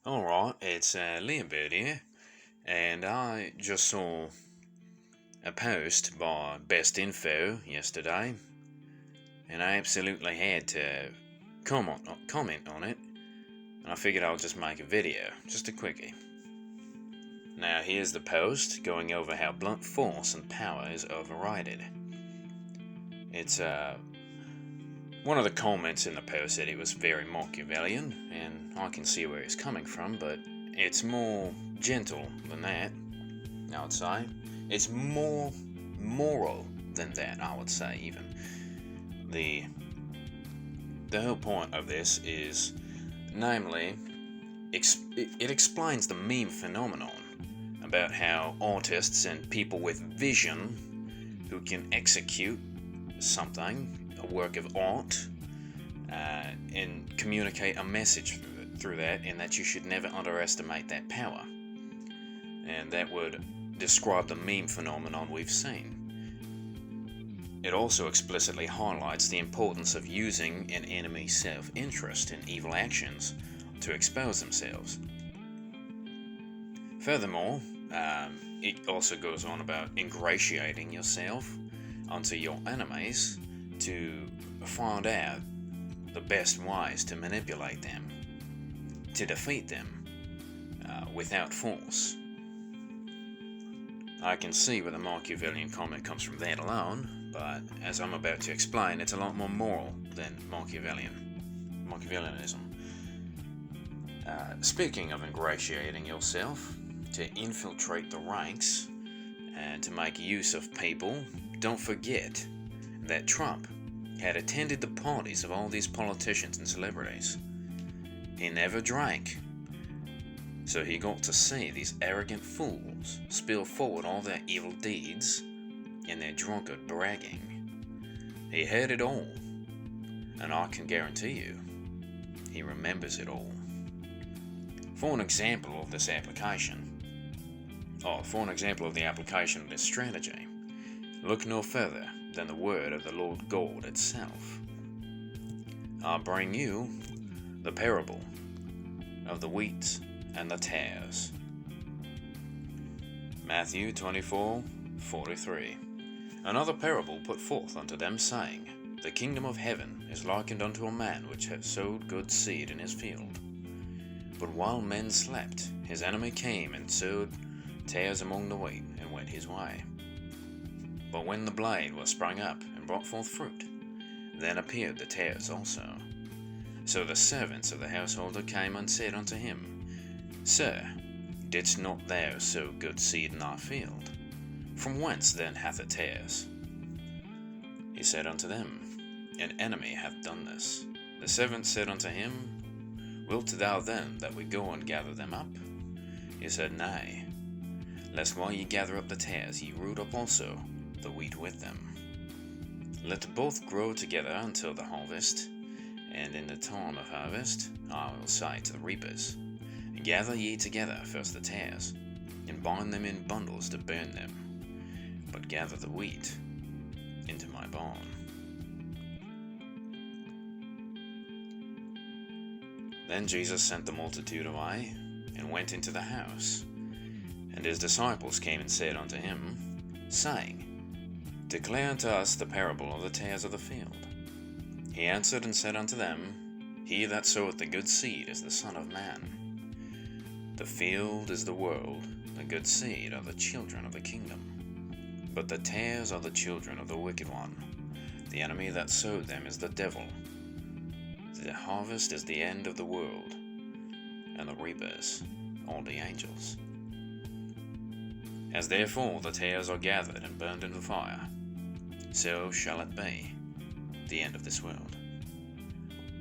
Alright, it's Liam Bird here, and I just saw a post by Best Info yesterday, and I absolutely had to comment on it, and I figured I'll just make a video, just a quickie. Now here's the post going over how blunt force and power is overrated. It's one of the comments in the post said it was very Machiavellian, and I can see where he's coming from, but it's more gentle than that, I would say. It's more moral than that, I would say, even. The whole point of this is, namely, it explains the meme phenomenon about how artists and people with vision who can execute something, a work of art, and communicate a message through that, and that you should never underestimate that power. And that would describe the meme phenomenon we've seen. It also explicitly highlights the importance of using an enemy's self-interest in evil actions to expose themselves. Furthermore, it also goes on about ingratiating yourself onto your enemies to find out the best ways to manipulate them, to defeat them without force. I can see where the Machiavellian comment comes from that alone, but as I'm about to explain, it's a lot more moral than Machiavellianism. Speaking of ingratiating yourself, to infiltrate the ranks and to make use of people, don't forget that Trump had attended the parties of all these politicians and celebrities. He never drank, so he got to see these arrogant fools spill forward all their evil deeds and their drunkard bragging. He heard it all, and I can guarantee you, he remembers it all. For an example of the application of this strategy, look no further than the word of the Lord God itself. I bring you the parable of the wheat and the tares. Matthew 24:43. Another parable put forth unto them, saying, The kingdom of heaven is likened unto a man which hath sowed good seed in his field. But while men slept, his enemy came and sowed tares among the wheat, and went his way. But when the blade was sprung up and brought forth fruit, then appeared the tares also. So the servants of the householder came and said unto him, Sir, didst not thou sow good seed in thy field? From whence then hath it tares? He said unto them, An enemy hath done this. The servants said unto him, Wilt thou then that we go and gather them up? He said, Nay, lest while ye gather up the tares ye root up also the wheat with them. Let both grow together until the harvest, and in the time of harvest I will say to the reapers, Gather ye together first the tares, and bind them in bundles to burn them, but gather the wheat into my barn. Then Jesus sent the multitude away, and went into the house. And his disciples came and said unto him, saying, Declare unto us the parable of the tares of the field. He answered and said unto them, He that soweth the good seed is the Son of Man. The field is the world, the good seed are the children of the kingdom. But the tares are the children of the wicked one. The enemy that sowed them is the devil. The harvest is the end of the world, and the reapers are the angels. As therefore the tares are gathered and burned in the fire, so shall it be the end of this world.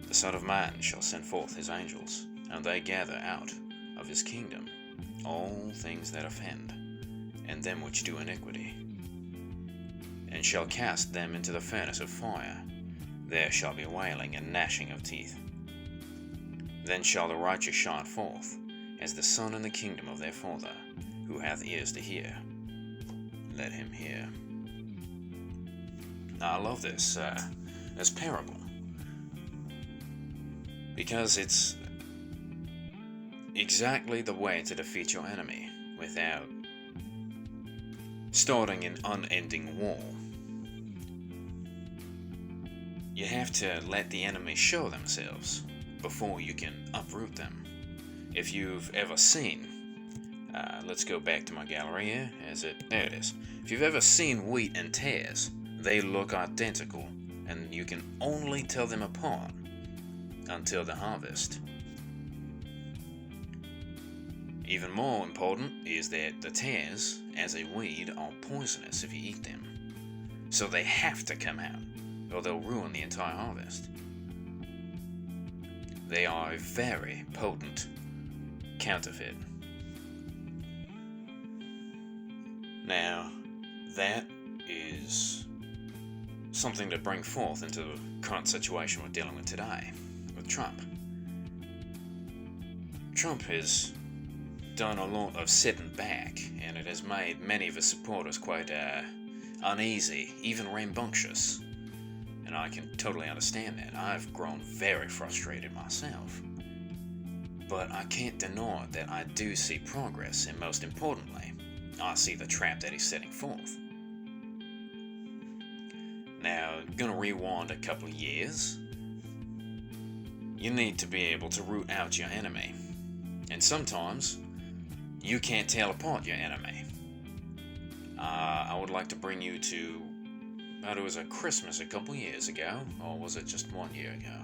The Son of Man shall send forth his angels, and they gather out of his kingdom all things that offend, and them which do iniquity, and shall cast them into the furnace of fire. There shall be wailing and gnashing of teeth. Then shall the righteous shine forth as the sun in the kingdom of their Father. Who hath ears to hear, let him hear. Now, I love this parable, because exactly the way to defeat your enemy without starting an unending war. You have to let the enemy show themselves before you can uproot them. If you've ever seen, let's go back to my gallery here, there it is. If you've ever seen wheat and tares, they look identical, and you can only tell them apart until the harvest. Even more important is that the tares, as a weed, are poisonous if you eat them. So they have to come out, or they'll ruin the entire harvest. They are a very potent counterfeit. Now, that is something to bring forth into the current situation we're dealing with today, with Trump. Trump has done a lot of sitting back, and it has made many of his supporters quite uneasy, even rambunctious. And I can totally understand that. I've grown very frustrated myself. But I can't deny that I do see progress, and most importantly, I see the trap that he's setting forth. Now, gonna rewind a couple of years. You need to be able to root out your enemy. And sometimes, you can't tell apart your enemy. I would like to bring you to, it was a Christmas a couple years ago, or was it just 1 year ago?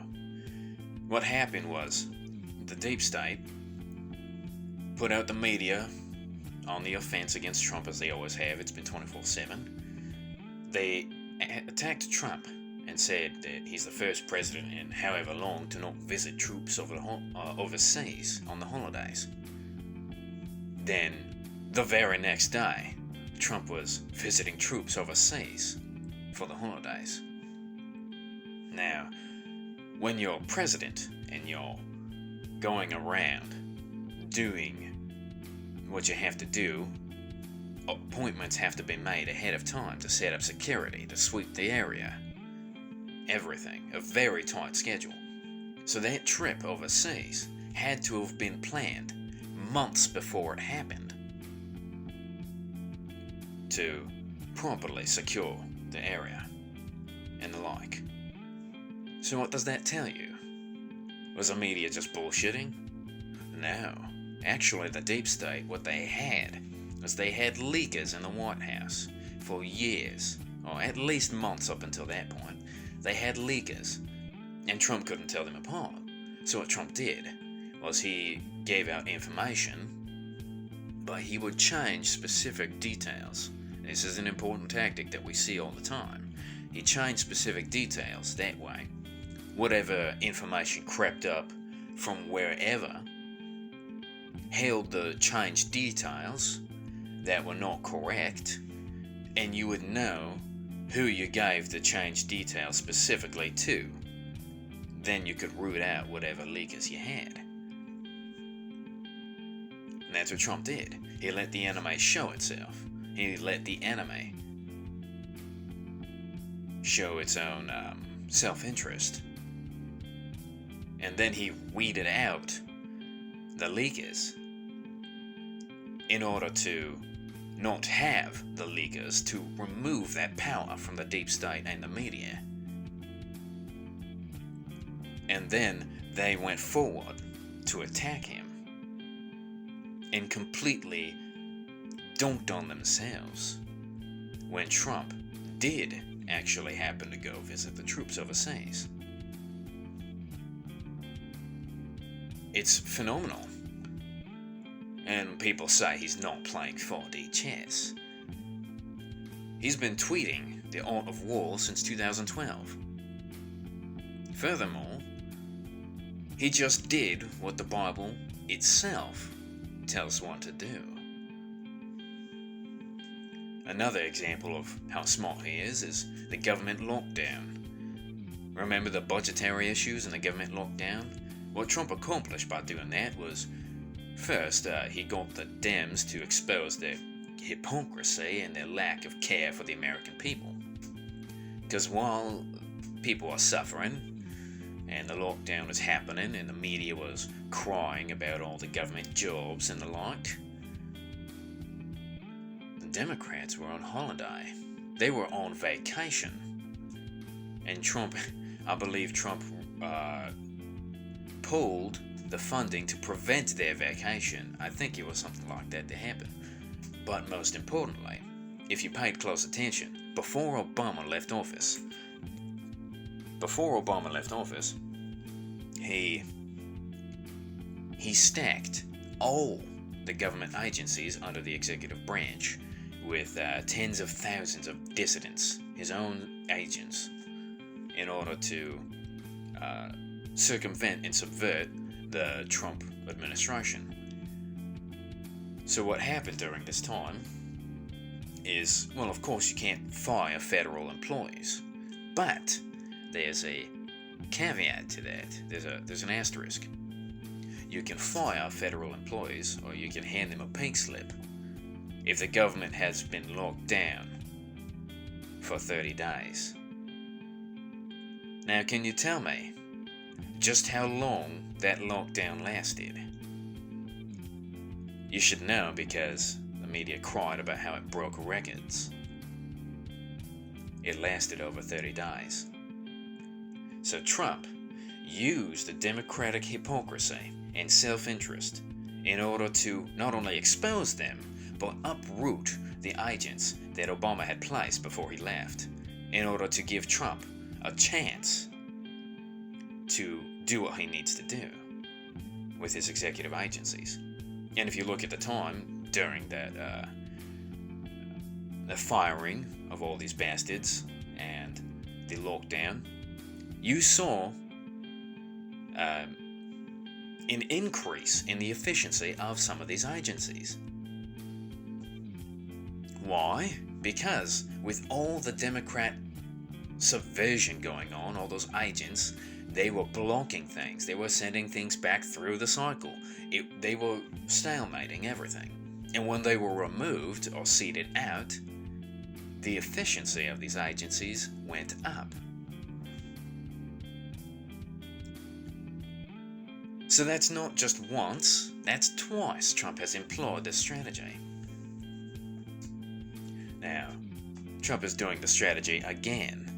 What happened was, the deep state put out the media on the offense against Trump, as they always have. It's been 24/7. They attacked Trump and said that he's the first president in however long to not visit troops overseas on the holidays. Then, the very next day, Trump was visiting troops overseas for the holidays. Now, when you're president and you're going around doing what you have to do, appointments have to be made ahead of time to set up security, to sweep the area. Everything. A very tight schedule. So that trip overseas had to have been planned months before it happened to properly secure the area and the like. So what does that tell you? Was the media just bullshitting? No. Actually, the deep state, what they had was they had leakers in the White House for years, or at least months up until that point. They had leakers, and Trump couldn't tell them apart. So what Trump did was he gave out information, but he would change specific details. This is an important tactic that we see all the time. He changed specific details that way. Whatever information crept up from wherever held the changed details that were not correct, and you would know who you gave the changed details specifically to. Then you could root out whatever leakers you had. And that's what Trump did. He let the enemy show itself. He let the enemy show its own self-interest. And then he weeded out the leakers in order to not have the leakers, to remove that power from the deep state and the media. And then they went forward to attack him and completely dunked on themselves when Trump did actually happen to go visit the troops overseas. It's phenomenal. And people say he's not playing 4D chess. He's been tweeting the art of war since 2012. Furthermore, he just did what the Bible itself tells one to do. Another example of how smart he is the government lockdown. Remember the budgetary issues and the government lockdown? What Trump accomplished by doing that was, first, he got the Dems to expose their hypocrisy and their lack of care for the American people. Because while people are suffering and the lockdown was happening, and the media was crying about all the government jobs and the like, the Democrats were on holiday. They were on vacation. And I believe Trump pulled the funding to prevent their vacation. I think it was something like that to happen. But most importantly, if you paid close attention, before Obama left office, he stacked all the government agencies under the executive branch with tens of thousands of dissidents, his own agents, in order to circumvent and subvert the Trump administration. So what happened during this time is, well, of course you can't fire federal employees, but there's a caveat to that. There's an asterisk. You can fire federal employees, or you can hand them a pink slip if the government has been locked down for 30 days. Now, can you tell me just how long that lockdown lasted? You should know, because the media cried about how it broke records. It lasted over 30 days. So Trump used the Democratic hypocrisy and self-interest in order to not only expose them, but uproot the agents that Obama had placed before he left, in order to give Trump a chance to do what he needs to do with his executive agencies. And if you look at the time during that the firing of all these bastards and the lockdown, you saw an increase in the efficiency of some of these agencies. Why? Because with all the Democrat subversion going on, all those agents, they were blocking things. They were sending things back through the cycle. They were stalemating everything. And when they were removed or seated out, the efficiency of these agencies went up. So that's not just once, that's twice Trump has employed this strategy. Now, Trump is doing the strategy again.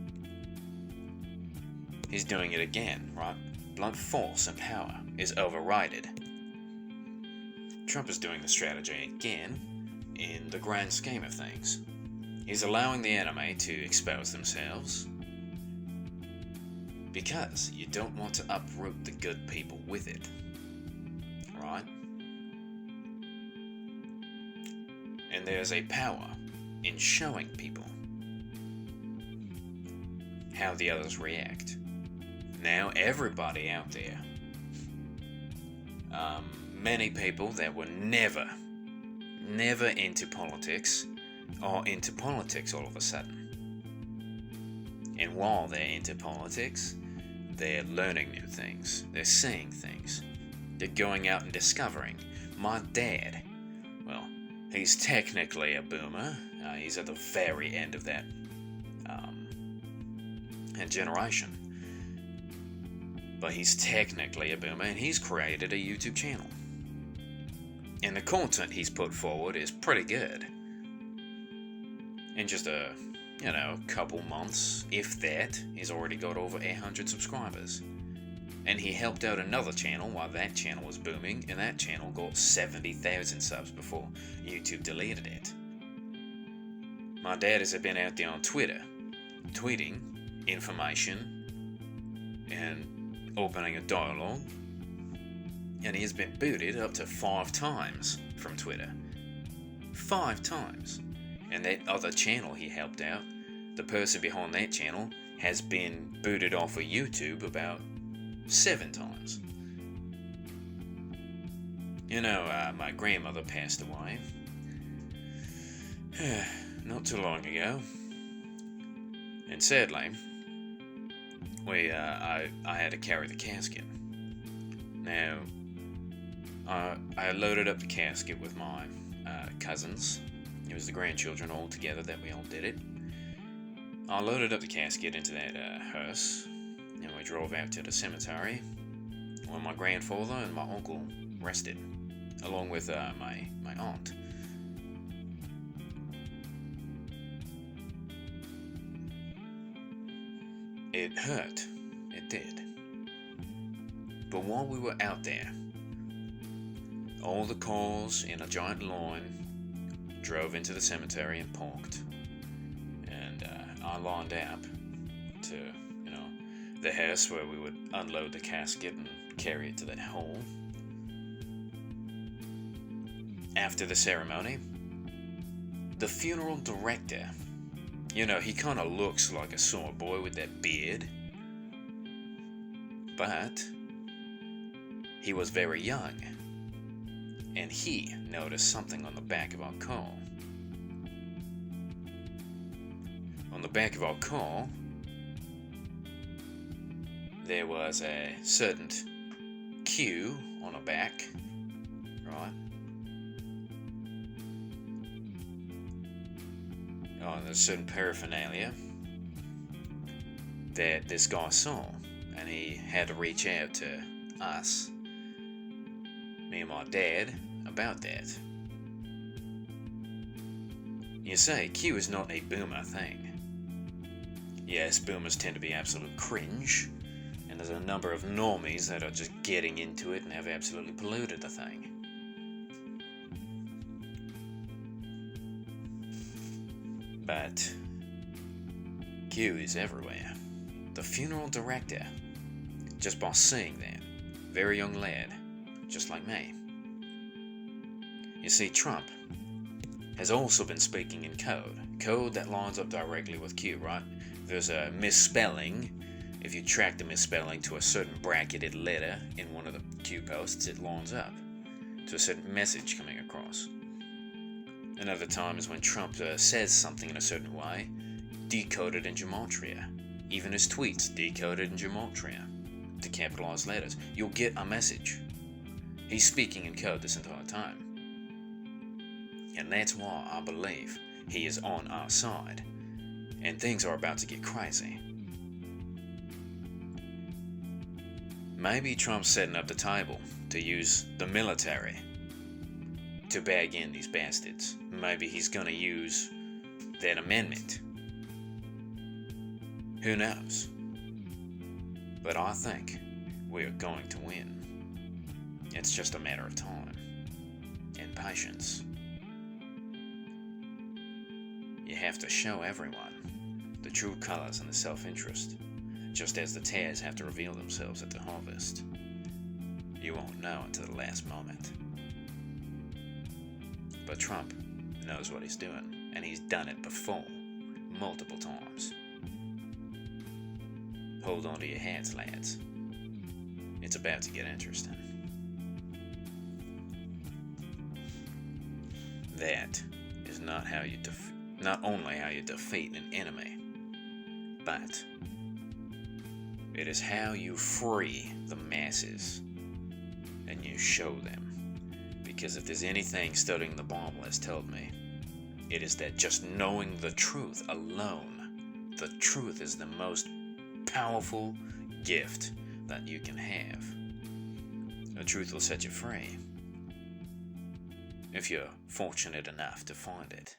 He's doing it again, right? Blunt force and power is overrided. Trump is doing the strategy again in the grand scheme of things. He's allowing the enemy to expose themselves because you don't want to uproot the good people with it, right? And there's a power in showing people how the others react. Now everybody out there, many people that were never into politics are into politics all of a sudden. And while they're into politics, they're learning new things, they're seeing things, they're going out and discovering. My dad, well, he's technically a boomer. He's at the very end of that generation. But he's technically a boomer, and he's created a YouTube channel. And the content he's put forward is pretty good. In just a couple months, if that, he's already got over 800 subscribers. And he helped out another channel while that channel was booming, and that channel got 70,000 subs before YouTube deleted it. My dad has been out there on Twitter, tweeting information and opening a dialogue, and he has been booted up to 5 times from Twitter. 5 times. And that other channel he helped out, the person behind that channel, has been booted off of YouTube about 7 times. My grandmother passed away not too long ago, and sadly, I had to carry the casket. Now, I loaded up the casket with my cousins. It was the grandchildren all together that we all did it. I loaded up the casket into that hearse, and we drove out to the cemetery where my grandfather and my uncle rested, along with my aunt. It hurt, it did. But while we were out there, all the cars in a giant line drove into the cemetery and parked. And I lined up to, the house where we would unload the casket and carry it to that hole. After the ceremony, the funeral director, he kind of looks like a sore boy with that beard, but he was very young, and he noticed something on the back of our car. On the back of our car, there was a certain Q on the back, right? Oh, there's certain paraphernalia that this guy saw, and he had to reach out to us, me and my dad, about that. You say, Q is not a boomer thing. Yes, boomers tend to be absolute cringe, and there's a number of normies that are just getting into it and have absolutely polluted the thing. But Q is everywhere. The funeral director, just by seeing that, very young lad, just like me. You see, Trump has also been speaking in code that lines up directly with Q, right? There's a misspelling. If you track the misspelling to a certain bracketed letter in one of the Q posts, it lines up to a certain message coming across. And other times when Trump says something in a certain way, decoded in gematria. Even his tweets decoded in gematria to capitalize letters. You'll get a message. He's speaking in code this entire time. And that's why I believe he is on our side. And things are about to get crazy. Maybe Trump's setting up the table to use the military to bag in these bastards. Maybe he's gonna use that amendment. Who knows? But I think we are going to win. It's just a matter of time and patience. You have to show everyone the true colors and the self-interest, just as the tares have to reveal themselves at the harvest. You won't know until the last moment. But Trump knows what he's doing, and he's done it before, multiple times. Hold on to your hats, lads. It's about to get interesting. That is not only how you defeat an enemy, but it is how you free the masses and you show them. Because if there's anything studying the Bible has told me, it is that just knowing the truth alone, the truth is the most powerful gift that you can have. The truth will set you free if you're fortunate enough to find it.